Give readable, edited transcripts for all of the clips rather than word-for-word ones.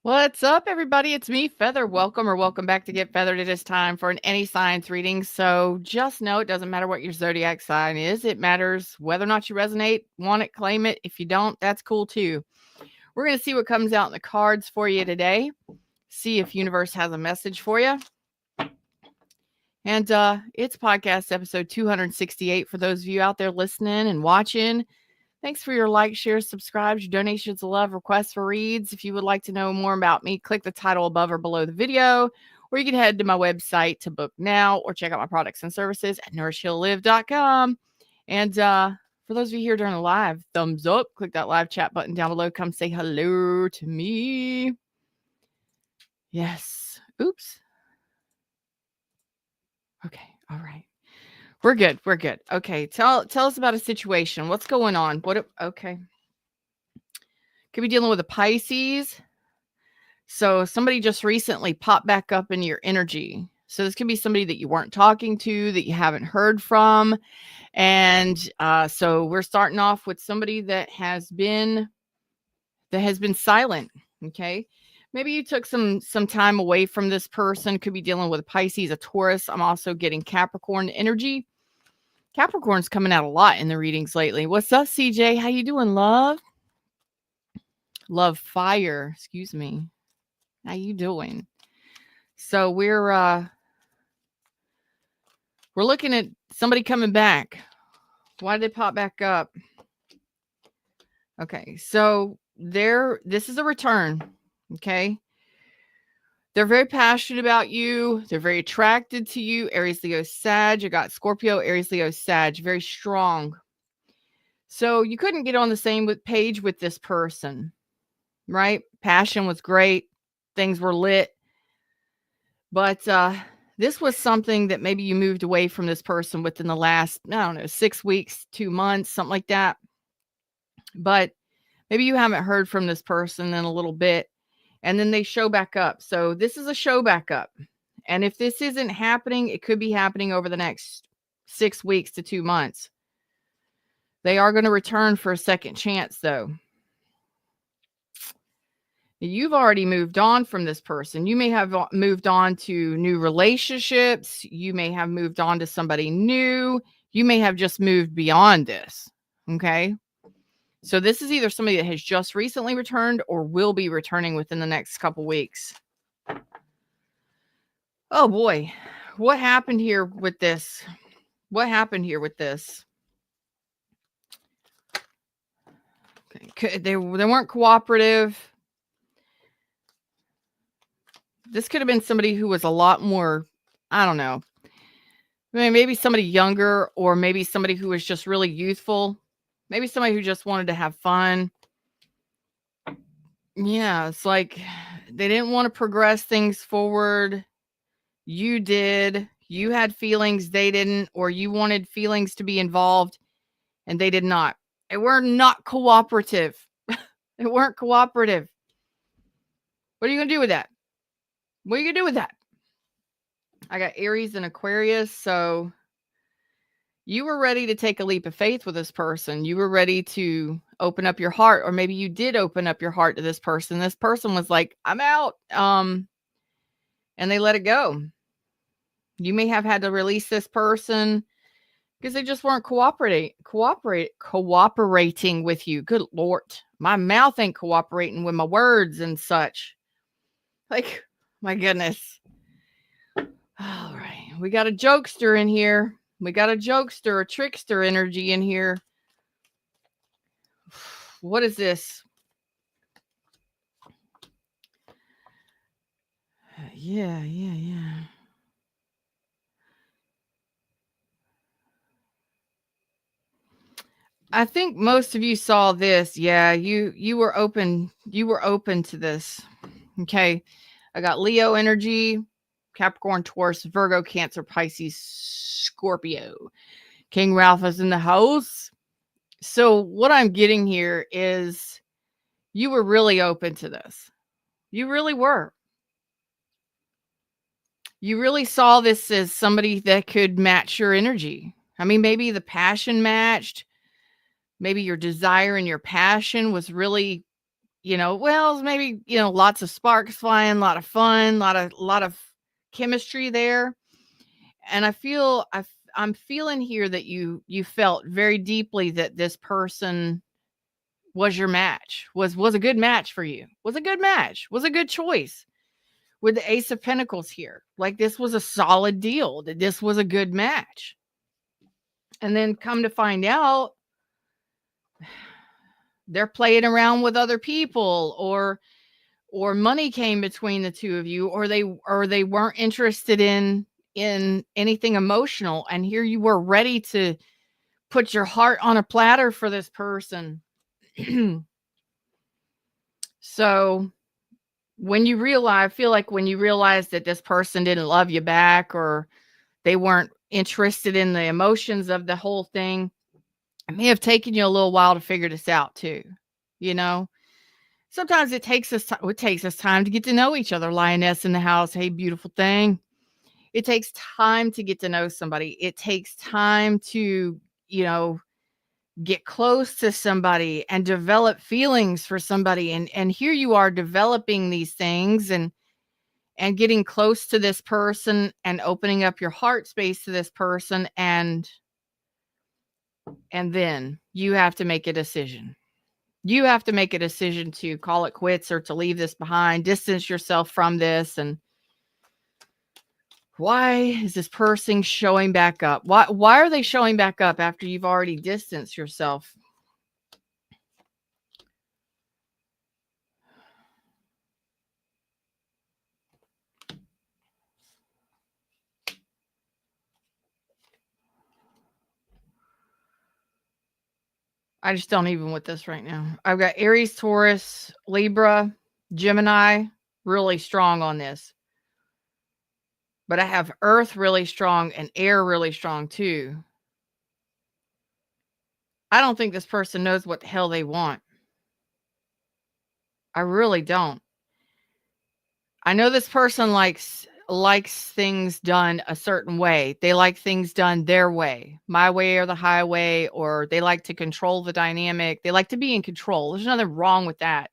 What's up, everybody? It's me, Feather. Welcome back to Get Feathered. It is time for an any signs reading. So just know it doesn't matter what your zodiac sign is. It matters whether or not you resonate, want it, claim it. If you don't, that's cool too. We're going to see what comes out in the cards for you today. See if universe has a message for you. And it's podcast episode 268 for those of you out there listening and watching. Thanks for your like, shares, subscribes, your donations of love, requests for reads. If you would like to know more about me, click the title above or below the video, or you can head to my website to book now or check out my products and services at nourishheallive.com. And for those of you here during the live, thumbs up, click that live chat button down below. Come say hello to me. Yes. Oops. Okay. All right. We're good. We're good. Okay. Tell us about a situation. What's going on? Okay. Could be dealing with a Pisces. So somebody just recently popped back up in your energy. So this could be somebody that you weren't talking to, that you haven't heard from. And so we're starting off with somebody that has been silent. Okay. Maybe you took some time away from this person. Could be dealing with a Pisces, a Taurus. I'm also getting Capricorn energy. Capricorn's coming out a lot in the readings lately. What's up, CJ? How you doing, love? Love fire. Excuse me. How you doing? So we're looking at somebody coming back. Why did they pop back up? Okay, so this is a return. Okay. They're very passionate about you. They're very attracted to you. Aries, Leo, Sag. You got Scorpio, Aries, Leo, Sag. Very strong. So you couldn't get on the same page with this person, right? Passion was great. Things were lit. But this was something that maybe you moved away from this person within the last, 6 weeks, 2 months, something like that. But maybe you haven't heard from this person in a little bit, and then they show back up. So this is a show back up. And if this isn't happening, it could be happening over the next 6 weeks to 2 months. They are going to return for a second chance, though. You've already moved on from this person. You may have moved on to new relationships. You may have moved on to somebody new. You may have just moved beyond this. Okay. So this is either somebody that has just recently returned or will be returning within the next couple weeks. Oh boy. What happened here with this? What happened here with this? Okay. They weren't cooperative. This could have been somebody who was a lot more, I don't know. Maybe somebody younger, or maybe somebody who was just really youthful. Maybe somebody who just wanted to have fun. Yeah, it's like they didn't want to progress things forward. You did. You had feelings, they didn't, or you wanted feelings to be involved and they did not. They were not cooperative. They weren't cooperative. What are you going to do with that? What are you going to do with that? I got Aries and Aquarius, so you were ready to take a leap of faith with this person. You were ready to open up your heart, or maybe you did open up your heart to this person. This person was like, I'm out. And they let it go. You may have had to release this person because they just weren't cooperating with you. Good Lord. My mouth ain't cooperating with my words and such. Like, my goodness. All right. We got a jokester in here. We got a jokester, a trickster energy in here. What is this? Yeah. I think most of you saw this. Yeah, you were open. You were open to this. Okay. I got Leo energy, Capricorn, Taurus, Virgo, Cancer, Pisces, Scorpio. King Ralph is in the house. So what I'm getting here is you were really open to this. You really were. You really saw this as somebody that could match your energy. I mean, maybe the passion matched. Maybe your desire and your passion was really well, maybe, lots of sparks flying, a lot of fun, lot of chemistry there. And I'm feeling here that you felt very deeply that this person was your match, was a good match for you, was a good match, was a good choice with the Ace of Pentacles here. Like, this was a solid deal, that this was a good match. And then come to find out, they're playing around with other people, or money came between the two of you, or they weren't interested in anything emotional, and here you were ready to put your heart on a platter for this person. So I feel like when you realize that this person didn't love you back, or they weren't interested in the emotions of the whole thing, it may have taken you a little while to figure this out too. You know, sometimes it takes us time to get to know each other. Lioness in the house. Hey, beautiful thing. It takes time to get to know somebody. It takes time to, get close to somebody and develop feelings for somebody. And here you are developing these things, and getting close to this person, and opening up your heart space to this person. And then you have to make a decision. You have to make a decision to call it quits, or to leave this behind, distance yourself from this. And why is this person showing back up? Why are they showing back up after you've already distanced yourself? I just don't even with this right now. I've got Aries, Taurus, Libra, Gemini, really strong on this. But I have Earth really strong and air really strong too. I don't think this person knows what the hell they want. I really don't. I know this person likes things done a certain way. They like things done their way, my way or the highway, or they like to control the dynamic. They like to be in control. There's nothing wrong with that.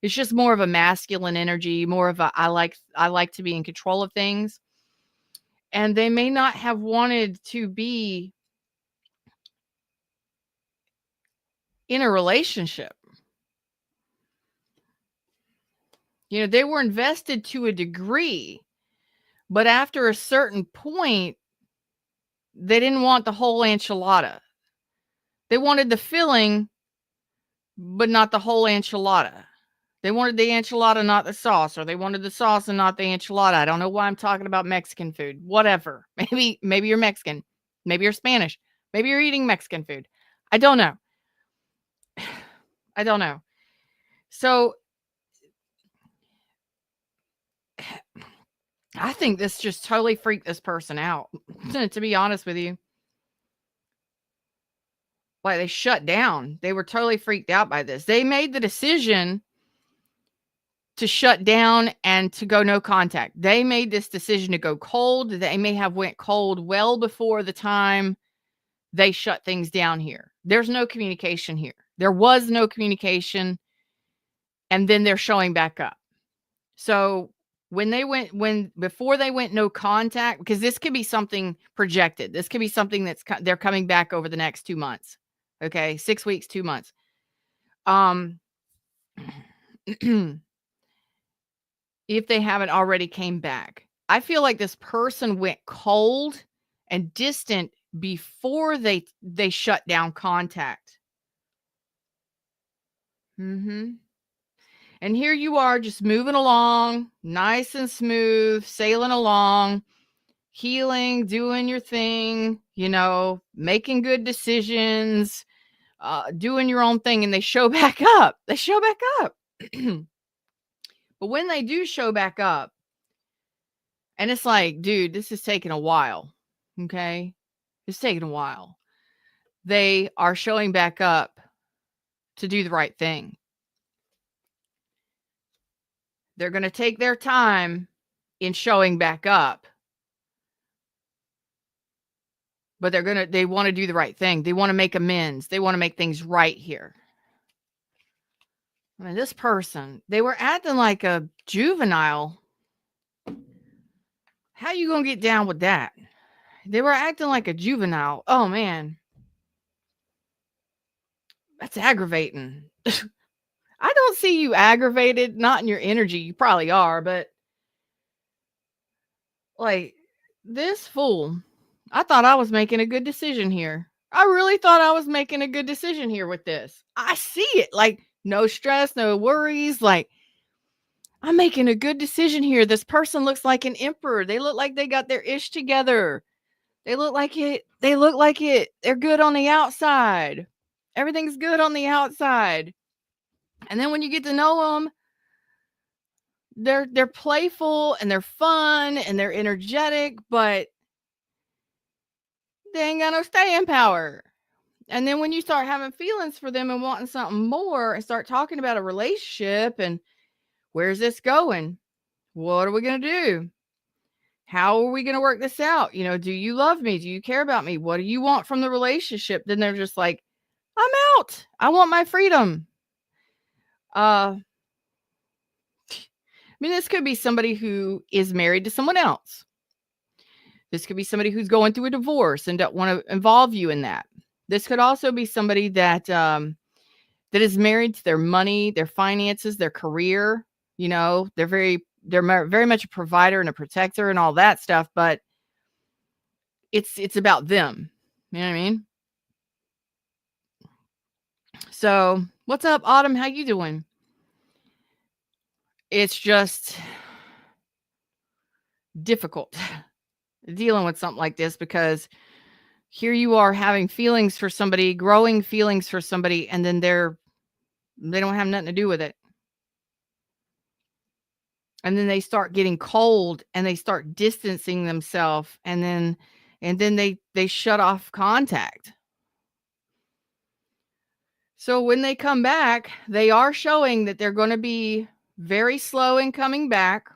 It's just more of a masculine energy, more of a I like to be in control of things. And they may not have wanted to be in a relationship. They were invested to a degree, but after a certain point, they didn't want the whole enchilada. They wanted the filling, but not the whole enchilada. They wanted the enchilada, not the sauce, or they wanted the sauce and not the enchilada. I don't know why I'm talking about Mexican food. Whatever. Maybe you're Mexican. Maybe you're Spanish. Maybe you're eating Mexican food. I don't know. I don't know. So I think this just totally freaked this person out, to be honest with you. Like, they shut down. They were totally freaked out by this. They made the decision to shut down and to go no contact. They made this decision to go cold. They may have went cold well before the time they shut things down here. There's no communication here. There was no communication, and then they're showing back up. So before they went no contact, because this could be something projected. This could be something they're coming back over the next 2 months. Okay, 6 weeks, 2 months. If they haven't already came back. I feel like this person went cold and distant before they shut down contact. And here you are, just moving along, nice and smooth, sailing along, healing, doing your thing, making good decisions, doing your own thing, and they show back up. They show back up. But when they do show back up, and it's like, dude, this is taking a while. Okay? It's taking a while. They are showing back up to do the right thing. They're going to take their time in showing back up. But they want to do the right thing. They want to make amends. They want to make things right here. I mean, this person, they were acting like a juvenile. How you gonna get down with that? They were acting like a juvenile. Oh man, that's aggravating. I don't see you aggravated, not in your energy. You probably are, but like this fool, I thought I was making a good decision here. I really thought I was making a good decision here with this. I see it. Like, no stress, no worries. Like, I'm making a good decision here. This person looks like an emperor. They look like they got their ish together. They look like it. They look like it. They're good on the outside. Everything's good on the outside. And then when you get to know them, they're playful and they're fun and they're energetic, but they ain't got no staying power. And then when you start having feelings for them and wanting something more and start talking about a relationship and where's this going? What are we going to do? How are we going to work this out? Do you love me? Do you care about me? What do you want from the relationship? Then they're just like, I'm out. I want my freedom. I mean, this could be somebody who is married to someone else. This could be somebody who's going through a divorce and don't want to involve you in that. This could also be somebody that that is married to their money, their finances, their career. They're very much a provider and a protector and all that stuff, but it's about them. You know what I mean? So, what's up, Autumn? How you doing? It's just difficult dealing with something like this because here you are having feelings for somebody, growing feelings for somebody, and then they don't have nothing to do with it. And then they start getting cold and they start distancing themselves, and then they shut off contact. So when they come back, they are showing that they're going to be very slow in coming back,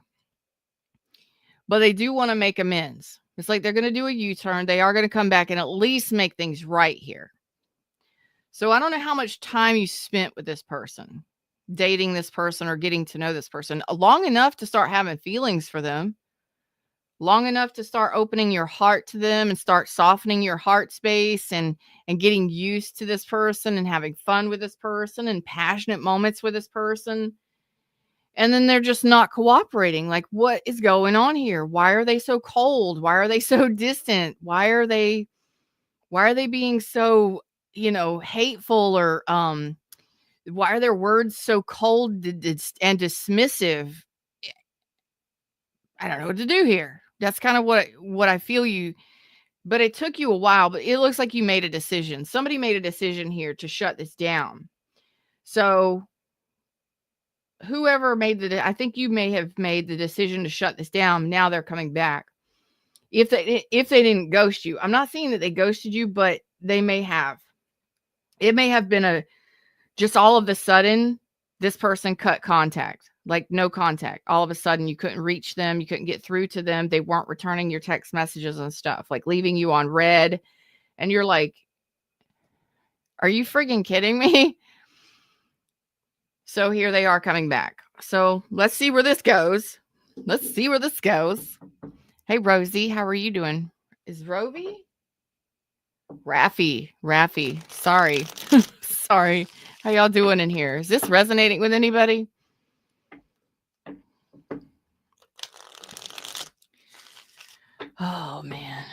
but they do want to make amends. It's like they're going to do a U-turn. They are going to come back and at least make things right here. So I don't know how much time you spent with this person, dating this person or getting to know this person long enough to start having feelings for them, long enough to start opening your heart to them and start softening your heart space and getting used to this person and having fun with this person and passionate moments with this person. And then they're just not cooperating. Like, what is going on here? Why are they so cold? Why are they so distant? Why are they being so, hateful, or why are their words so cold and dismissive? I don't know what to do here. That's kind of what I feel but it took you a while, but it looks like you made a decision. Somebody made a decision here to shut this down. So whoever I think you may have made the decision to shut this down. Now they're coming back. If they didn't ghost you, I'm not saying that they ghosted you, but they may have. It may have been just all of a sudden, this person cut contact, like no contact. All of a sudden, you couldn't reach them. You couldn't get through to them. They weren't returning your text messages and stuff, like leaving you on red. And you're like, are you friggin' kidding me? So here they are coming back. So let's see where this goes. Hey, Rosie, how are you doing? Is Rovi? Raffy. Sorry. Sorry. How y'all doing in here? Is this resonating with anybody? Oh, man.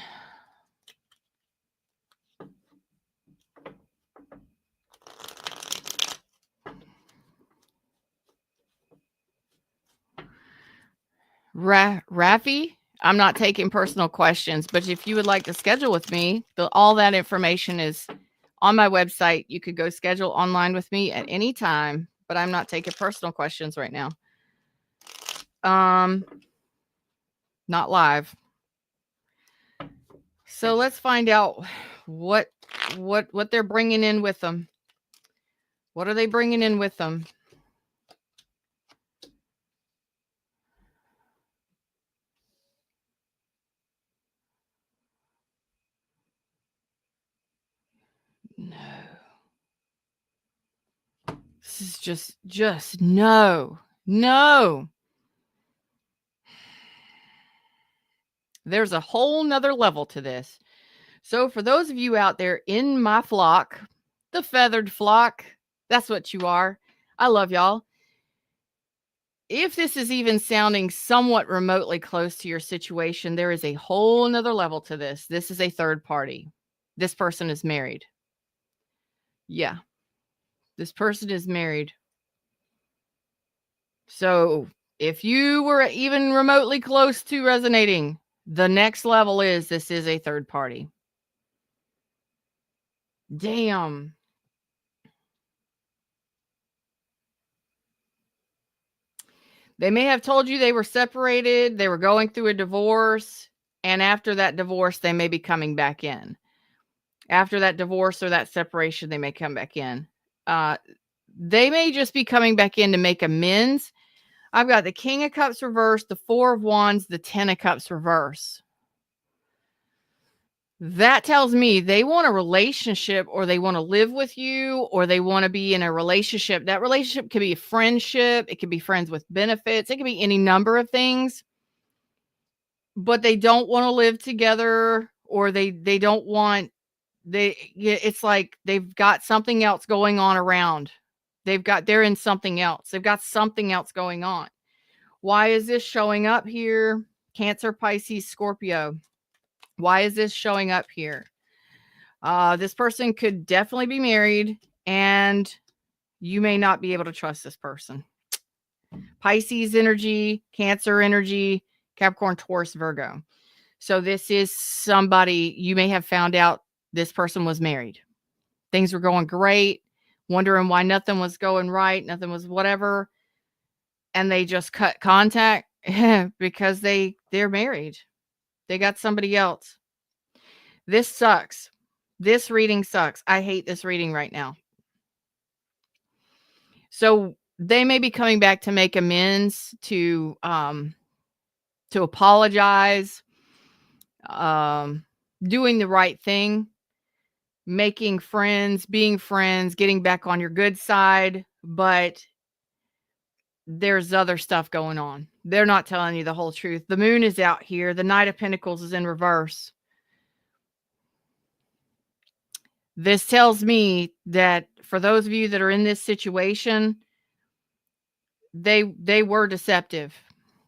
Raffy, I'm not taking personal questions, but if you would like to schedule with me, all that information is on my website. You could go schedule online with me at any time, but I'm not taking personal questions right now. Not live. So let's find out what they're bringing in with them. What are they bringing in with them? No. This is just no. No. There's a whole nother level to this. So for those of you out there in my flock, the feathered flock, that's what you are. I love y'all. If this is even sounding somewhat remotely close to your situation, there is a whole nother level to this. This is a third party. This person is married. Yeah. This person is married. So if you were even remotely close to resonating, the next level is this is a third party. Damn. They may have told you they were separated, they were going through a divorce, and after that divorce, they may be coming back in. After that divorce or that separation, they may come back in. They may just be coming back in to make amends. I've got the King of Cups reversed, the Four of Wands, the Ten of Cups reverse. That tells me they want a relationship, or they want to live with you, or they want to be in a relationship. That relationship could be a friendship. It could be friends with benefits. It could be any number of things, but they don't want to live together, or they don't want, it's like they've got something else going on around. They're in something else. They've got something else going on. Why is this showing up here? Cancer, Pisces, Scorpio. Why is this showing up here? This person could definitely be married, and you may not be able to trust this person. Pisces energy, Cancer energy, Capricorn, Taurus, Virgo. So this is somebody, you may have found out this person was married. Things were going great, wondering why nothing was going right, nothing was whatever, and they just cut contact because they're married. They got somebody else. This sucks. This reading sucks. I hate this reading right now. So they may be coming back to make amends, to apologize, doing the right thing, making friends, being friends, getting back on your good side, but there's other stuff going on. They're not telling you the whole truth. The moon is out here. The Knight of Pentacles is in reverse. This tells me that for those of you that are in this situation, they were deceptive.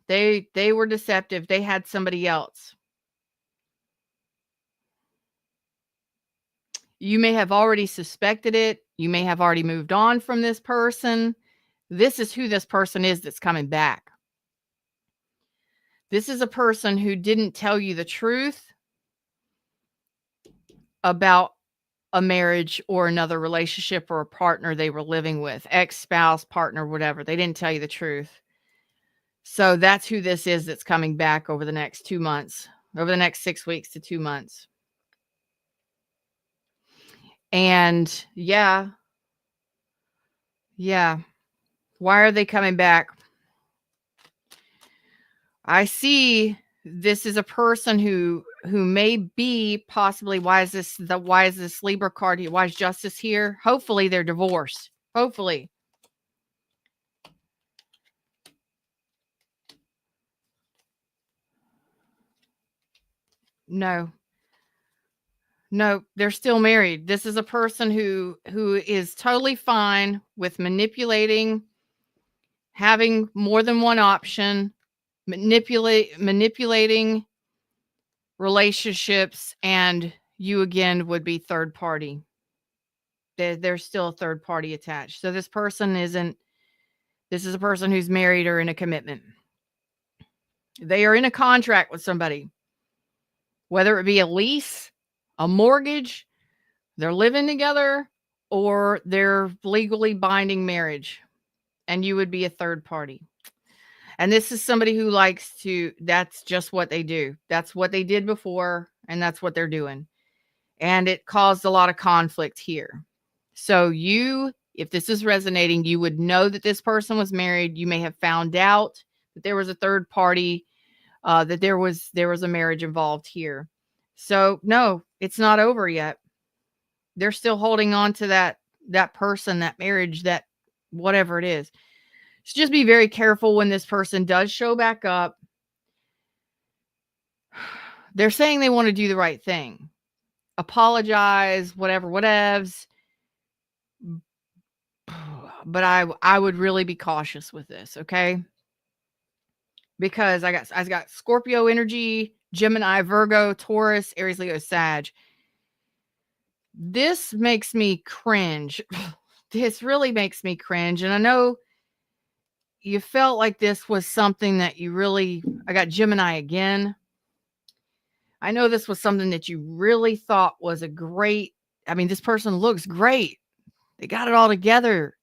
They were deceptive. They had somebody else. You may have already suspected it. You may have already moved on from this person. This is who this person is that's coming back. This is a person who didn't tell you the truth about a marriage or another relationship or a partner they were living with, ex-spouse, partner, whatever. They didn't tell you the truth. So that's who this is that's coming back over the next 2 months, over the next 6 weeks to 2 months. And yeah. Why are they coming back? I see this is a person who may be possibly, why is this Libra card here? Why is Justice here? Hopefully they're divorced. Hopefully. No, they're still married. This is a person who is totally fine with manipulating, having more than one option, manipulating relationships, and you again would be third party. There's still a third party attached. So this is a person who's married or in a commitment. They are in a contract with somebody, whether it be a lease, a mortgage, they're living together, or they're legally binding marriage, and you would be a third party. And this is somebody who likes to, that's just what they do. That's what they did before, and that's what they're doing. And it caused a lot of conflict here. So if this is resonating, you would know that this person was married. You may have found out that there was a third party, that there was a marriage involved here. So no, it's not over yet. They're still holding on to that person, that marriage, that whatever it is. So just be very careful when this person does show back up. They're saying they want to do the right thing. Apologize, whatever, whatevs. But I would really be cautious with this, okay? Because I got Scorpio energy, Gemini, Virgo, Taurus, Aries, Leo, Sag. This makes me cringe. This really makes me cringe. And I know you felt like this was something that you really, I got Gemini again. I know this was something that you really thought was a great, I mean, this person looks great. They got it all together.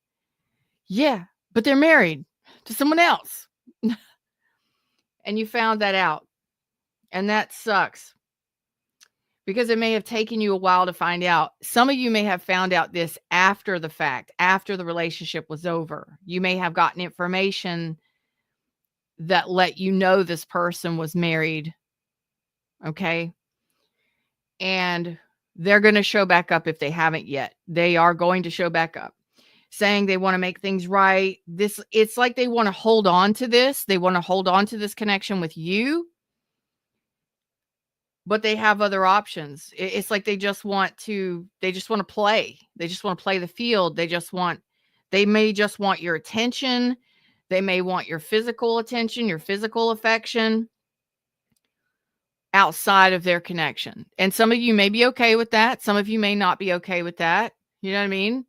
Yeah, but they're married to someone else. And you found that out. And that sucks because it may have taken you a while to find out. Some of you may have found out this after the fact, after the relationship was over. You may have gotten information that let you know this person was married. Okay. And they're going to show back up if they haven't yet. They are going to show back up saying they want to make things right. It's like they want to hold on to this. They want to hold on to this connection with you, but they have other options. It's like they just want to play. They just want to play the field. They may just want your attention. They may want your physical attention, your physical affection outside of their connection. And some of you may be okay with that. Some of you may not be okay with that. You know what I mean?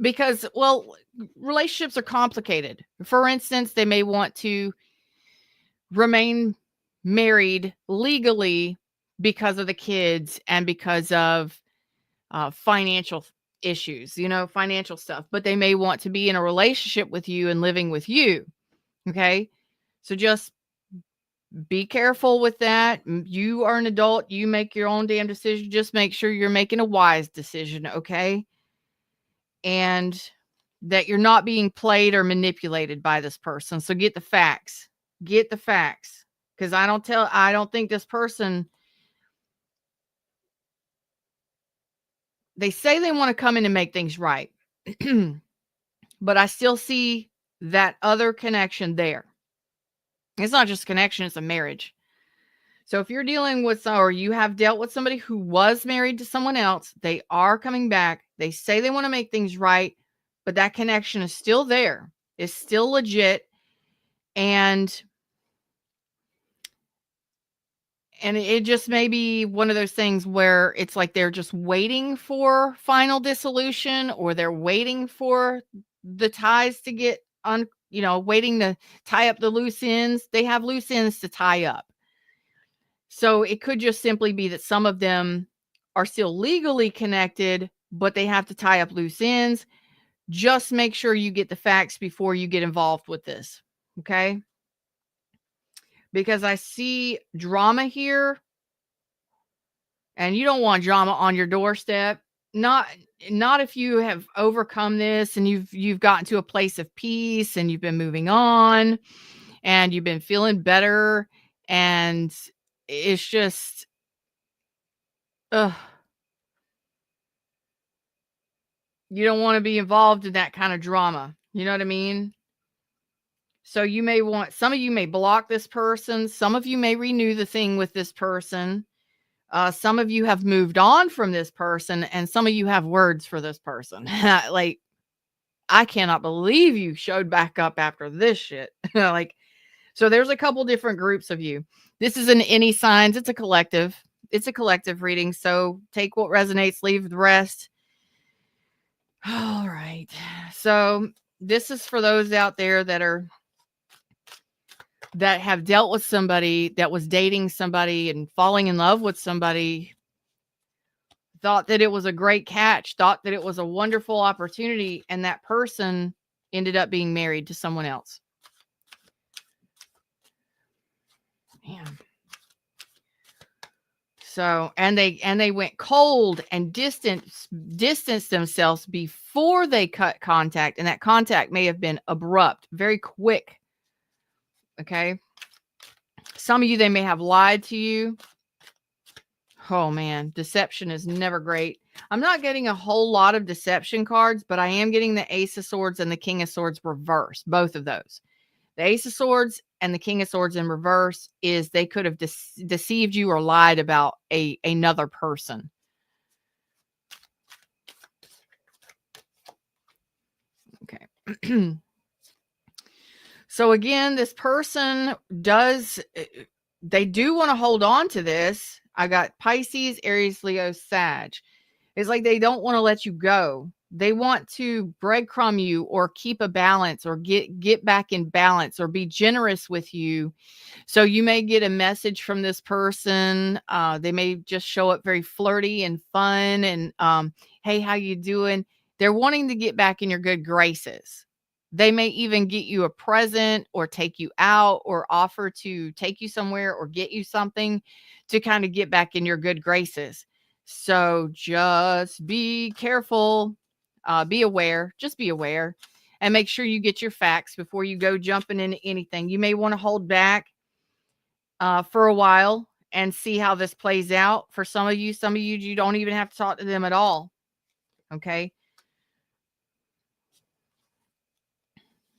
Because, well, relationships are complicated. For instance, they may want to remain married legally because of the kids and because of financial issues, financial stuff. But they may want to be in a relationship with you and living with you. Okay. So just be careful with that. You are an adult. You make your own damn decision. Just make sure you're making a wise decision. Okay. And that you're not being played or manipulated by this person. So get the facts. Get the facts. Because I don't think this person, they say they want to come in and make things right. But I still see that other connection there. It's not just a connection, it's a marriage. So if you're dealing with, or you have dealt with somebody who was married to someone else, they are coming back. They say they want to make things right, but that connection is still there. It's still legit. And it just may be one of those things where it's like they're just waiting for final dissolution, or they're waiting for the ties to get waiting to tie up the loose ends. They have loose ends to tie up. So it could just simply be that some of them are still legally connected, but they have to tie up loose ends. Just make sure you get the facts before you get involved with this. Okay? Because I see drama here, and you don't want drama on your doorstep. Not if you have overcome this and you've gotten to a place of peace and you've been moving on and you've been feeling better, and it's just you don't want to be involved in that kind of drama. You know what I mean? So some of you may block this person. Some of you may renew the thing with this person. Some of you have moved on from this person, and some of you have words for this person. Like, I cannot believe you showed back up after this shit. So there's a couple different groups of you. This isn't any signs. It's a collective. It's a collective reading. So take what resonates, leave the rest. All right. So this is for those out there that have dealt with somebody that was dating somebody and falling in love with somebody, thought that it was a great catch, thought that it was a wonderful opportunity, and that person ended up being married to someone else. Man. So, and they went cold and distanced themselves before they cut contact, and that contact may have been abrupt, very quick. Okay. Some of you, they may have lied to you. Oh man, deception is never great. I'm not getting a whole lot of deception cards, but I am getting the Ace of Swords and the King of Swords reversed, both of those. The Ace of Swords and the King of Swords in reverse is they could have deceived you or lied about another person. Okay. So again, this person they do want to hold on to this. I got Pisces, Aries, Leo, Sag. It's like they don't want to let you go. They want to breadcrumb you or keep a balance or get back in balance or be generous with you. So you may get a message from this person. They may just show up very flirty and fun and hey, how you doing? They're wanting to get back in your good graces. They may even get you a present or take you out or offer to take you somewhere or get you something to kind of get back in your good graces. So just be careful, be aware, just be aware, and make sure you get your facts before you go jumping into anything. You may want to hold back for a while and see how this plays out. For some of you, you don't even have to talk to them at all. Okay.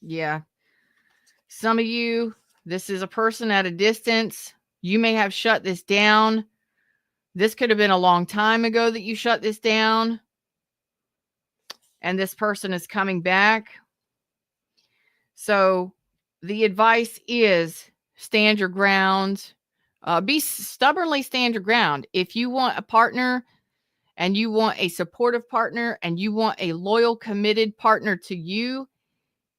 Yeah. Some of you, this is a person at a distance. You may have shut this down. This could have been a long time ago that you shut this down. And this person is coming back. So the advice is stand your ground. Be stubbornly stand your ground. If you want a partner and you want a supportive partner and you want a loyal, committed partner to you,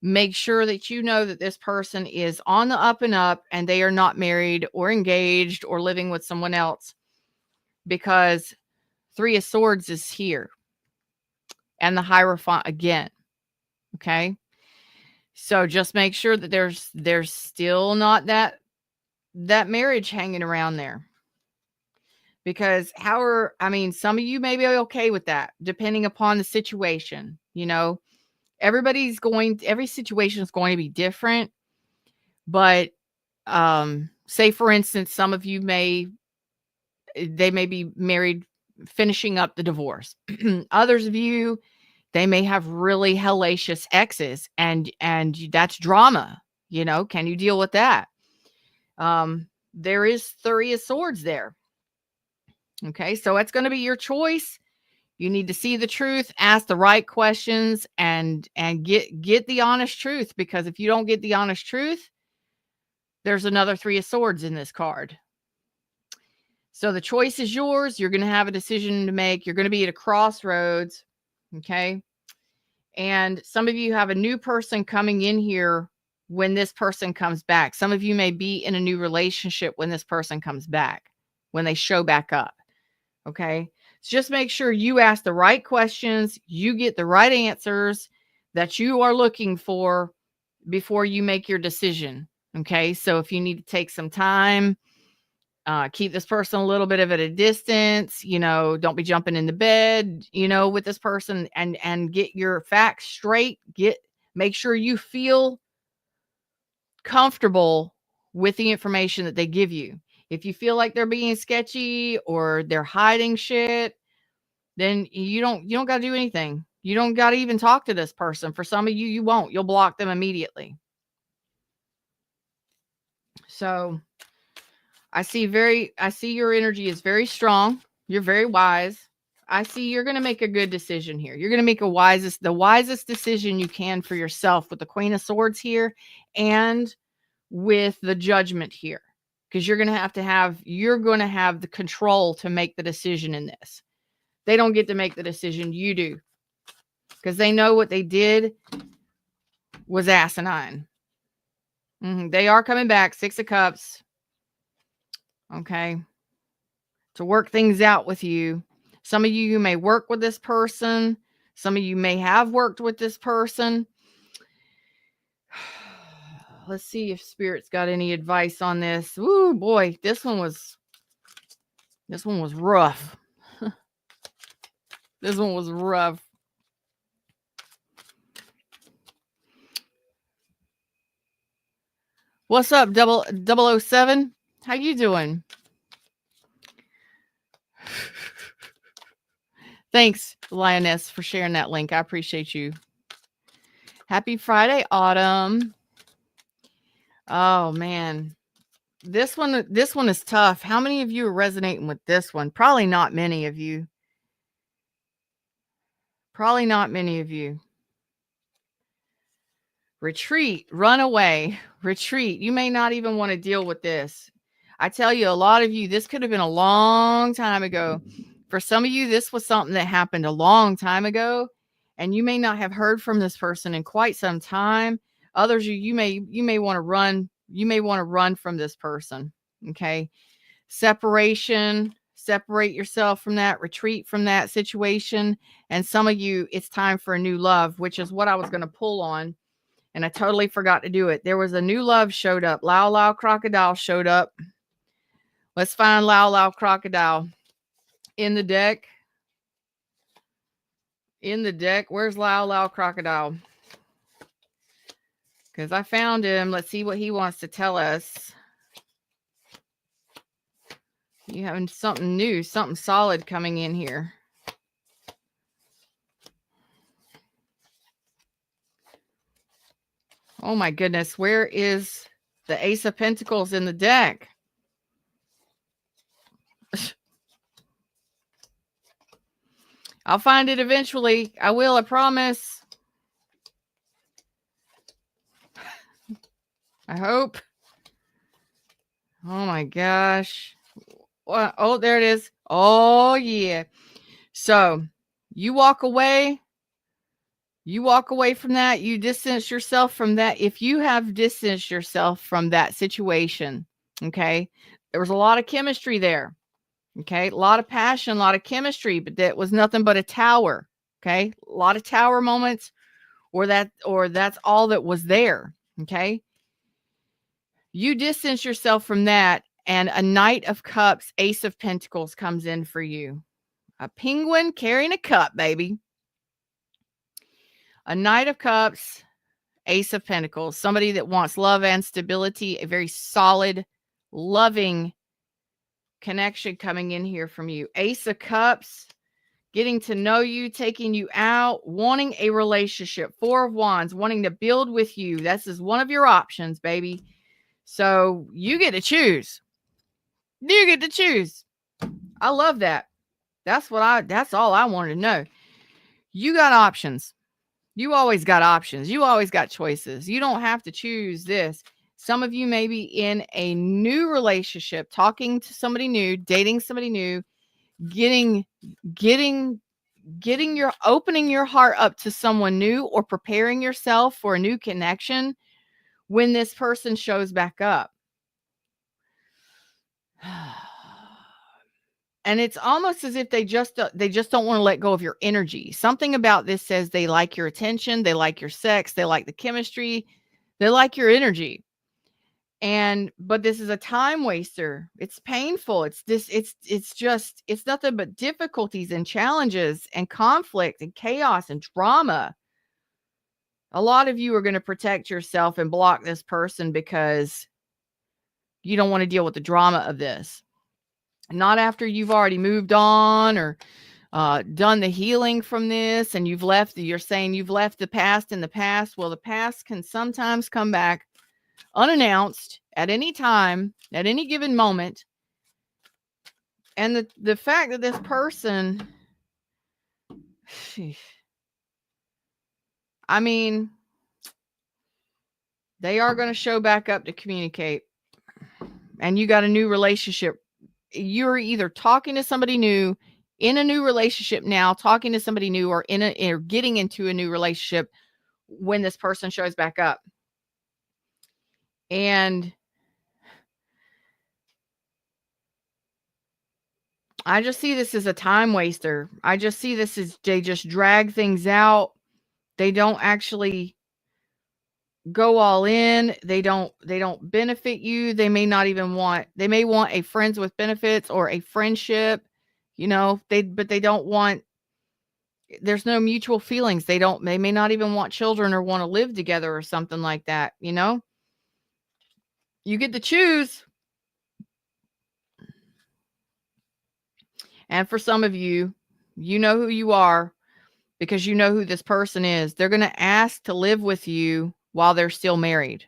make sure that you know that this person is on the up and up and they are not married or engaged or living with someone else, because Three of Swords is here and the Hierophant again. Okay. So just make sure that there's still not that marriage hanging around there. Because some of you may be okay with that, depending upon the situation. Every situation is going to be different. But say for instance, some of you may be married, finishing up the divorce. Others of you, they may have really hellacious exes, and that's drama. Can you deal with that? There is Three of Swords there. Okay, so it's going to be your choice. You need to see the truth, ask the right questions, and get the honest truth, because if you don't get the honest truth, there's another Three of Swords in this card. So the choice is yours. You're going to have a decision to make. You're going to be at a crossroads. Okay. And some of you have a new person coming in here when this person comes back. Some of you may be in a new relationship when this person comes back, when they show back up. Okay. So just make sure you ask the right questions. You get the right answers that you are looking for before you make your decision. Okay. So if you need to take some time, keep this person a little bit of at a distance, don't be jumping in the bed, with this person, and get your facts straight. Make sure you feel comfortable with the information that they give you. If you feel like they're being sketchy or they're hiding shit, then you don't got to do anything. You don't got to even talk to this person. For some of you, you won't. You'll block them immediately. So I see your energy is very strong. You're very wise. I see you're going to make a good decision here. You're going to make the wisest decision you can for yourself with the Queen of Swords here and with the Judgment here, because you're going to have the control to make the decision in this. They don't get to make the decision. You do, because they know what they did was asinine. They are coming back. Six of Cups. Okay. To work things out with you. Some of you may work with this person. Some of you may have worked with this person. Let's see if Spirit's got any advice on this. Ooh, boy, this one was rough. This one was rough. What's up, 007? How you doing? Thanks, Lioness, for sharing that link. I appreciate you. Happy Friday, Autumn. Oh man. This one is tough. How many of you are resonating with this one? Probably not many of you. Probably not many of you. Retreat, run away, retreat. You may not even want to deal with this. I tell you, a lot of you, this could have been a long time ago. For some of you, this was something that happened a long time ago, and you may not have heard from this person in quite some time. Others, you may want to run. You may want to run from this person. Okay, separation. Separate yourself from that. Retreat from that situation. And some of you, it's time for a new love, which is what I was going to pull on. And I totally forgot to do it. There was a new love showed up. Lao Lao Crocodile showed up. Let's find Lao Lao Crocodile in the deck. In the deck. Where's Lao Lao Crocodile? Because I found him. Let's see what he wants to tell us. You having something new, something solid coming in here. Oh my goodness. Where is the Ace of Pentacles in the deck? I'll find it eventually. I will, I promise. I hope. Oh my gosh. What? Oh, there it is. Oh yeah. So you walk away. You walk away from that. You distance yourself from that. If you have distanced yourself from that situation, okay, there was a lot of chemistry there. Okay, a lot of passion, a lot of chemistry, but that was nothing but a tower. Okay, a lot of tower moments, or that's all that was there. Okay, you distance yourself from that, and a Knight of Cups, Ace of Pentacles comes in for you. A penguin carrying a cup, baby. A Knight of Cups, Ace of Pentacles. Somebody that wants love and stability, a very solid, loving connection coming in here from you. Ace of Cups, getting to know you, taking you out, wanting a relationship. Four of Wands, wanting to build with you. This is one of your options, baby. So you get to choose. You get to choose. I love that. That's all I wanted to know. You got options. You always got options. You always got choices. You don't have to choose this. Some of you may be in a new relationship, talking to somebody new, dating somebody new, opening your heart up to someone new, or preparing yourself for a new connection when this person shows back up. And it's almost as if they just don't want to let go of your energy. Something about this says they like your attention, they like your sex, they like the chemistry, they like your energy. But this is a time waster. It's painful. It's nothing but difficulties and challenges and conflict and chaos and drama. A lot of you are going to protect yourself and block this person because you don't want to deal with the drama of this. Not after you've already moved on or done the healing from this, and you're saying you've left the past in the past. Well, the past can sometimes come back unannounced at any time, at any given moment. And the fact that this person, I mean, they are going to show back up to communicate. And you got a new relationship. You're either talking to somebody new, in a new relationship now, talking to somebody new, or or getting into a new relationship when this person shows back up. And I just see this as a time waster. I just see this as they just drag things out. They don't actually go all in. They don't benefit you. They may want a friends with benefits or a friendship, but they don't want, there's no mutual feelings. They may not even want children or want to live together or something like that. You get to choose. And for some of you, You know who you are because you know who this person is. They're going to ask to live with you while they're still married.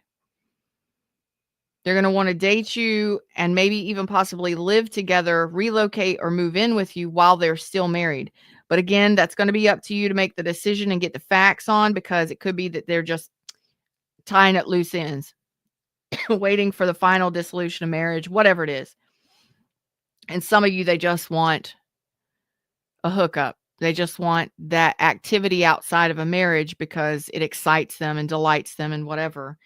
They're going to want to date you and maybe even possibly live together, relocate, or move in with you while they're still married. But again, that's going to be up to you to make the decision and get the facts on, because it could be that they're just tying up loose ends, waiting for the final dissolution of marriage, whatever it is. And some of you, they just want a hookup. They just want that activity outside of a marriage because it excites them and delights them and whatever.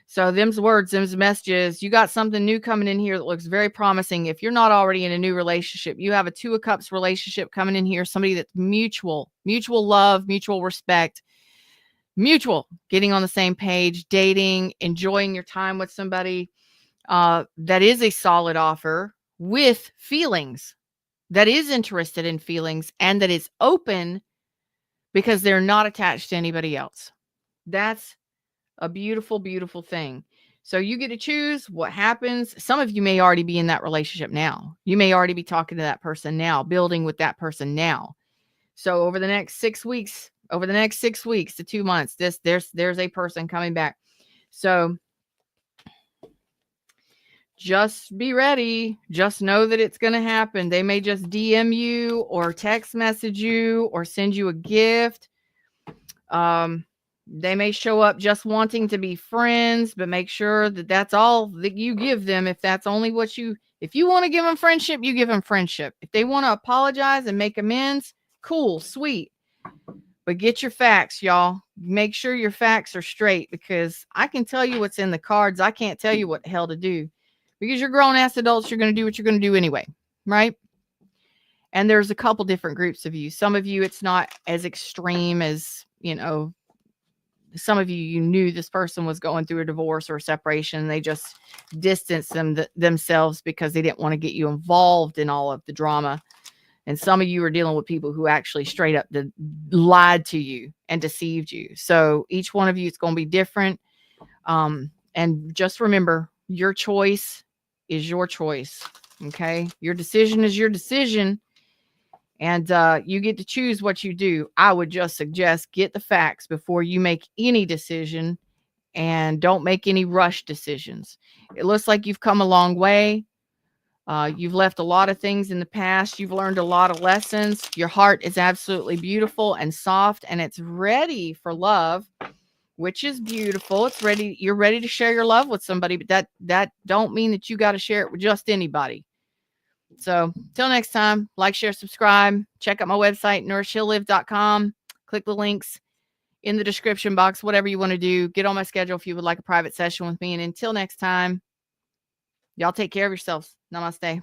So them's words, them's messages. You got something new coming in here that looks very promising. If you're not already in a new relationship, you have a Two of Cups relationship coming in here. Somebody that's mutual love, mutual respect, mutual, getting on the same page, dating, enjoying your time with somebody. That is a solid offer with feelings, that is interested in feelings, and that is open because they're not attached to anybody else. That's a beautiful, beautiful thing. So you get to choose what happens. Some of you may already be in that relationship now. You may already be talking to that person now, building with that person now. So over the next 6 weeks, to 2 months, there's a person coming back. So just be ready. Just know that it's going to happen. They may just DM you or text message you or send you a gift. They may show up just wanting to be friends, but make sure that that's all that you give them. If that's only what if you want to give them friendship, you give them friendship. If they want to apologize and make amends, cool, sweet. But get your facts, y'all. Make sure your facts are straight, because I can tell you what's in the cards. I can't tell you what the hell to do, because you're grown ass adults. You're going to do what you're going to do anyway, right? And there's a couple different groups of you. Some of you, it's not as extreme as, some of you knew this person was going through a divorce or a separation. They just distanced themselves because they didn't want to get you involved in all of the drama. And some of you are dealing with people who actually straight up lied to you and deceived you. So each one of you is going to be different. And just remember, your choice is your choice. Okay. Your decision is your decision. And you get to choose what you do. I would just suggest get the facts before you make any decision, and don't make any rush decisions. It looks like you've come a long way. You've left a lot of things in the past. You've learned a lot of lessons. Your heart is absolutely beautiful and soft, and it's ready for love, which is beautiful. It's ready. You're ready to share your love with somebody, but that don't mean that you got to share it with just anybody. So till next time, like, share, subscribe. Check out my website, nourishheallive.com. Click the links in the description box, whatever you want to do. Get on my schedule if you would like a private session with me. And until next time, y'all take care of yourselves. Namaste.